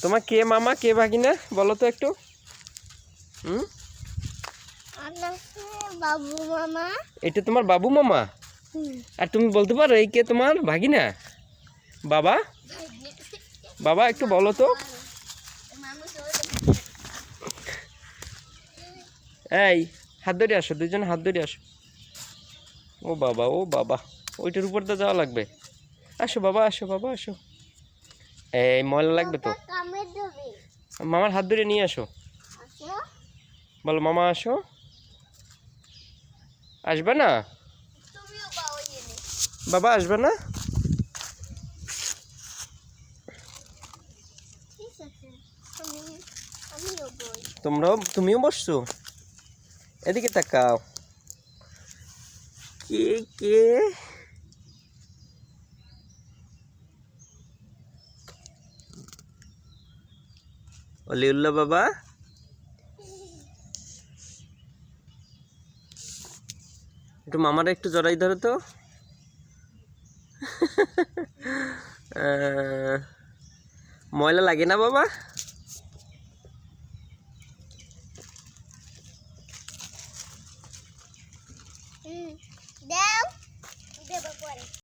তোমার কে মামা কে ভাগিনা বলো তো একটু। বাবু মামা। এটা তোমার বাবু মামা। আর তুমি বলতে পারো এই কে তোমার ভাগিনা? বাবা বাবা একটু বলো তো। এই হাত ধরে আসো, দুজন হাত ধরে আসো। ও বাবা ও বাবা, ওইটার উপর তো যাওয়া লাগবে। আসো বাবা, আসো বাবা, আসো। এই ময়লা লাগবে তো। মামার হাত ধরে নিয়ে আসো। বলো মামা আসো। আসবে না বাবা, আসবে না? তুমিও বসছো? এদিকে তাকাও। কে কে? অলিউল্লাহ বাবা। একটু মামারা একটু জড়াই ধরো তো। ময়লা লাগে না বাবা? দাও দেব পরে।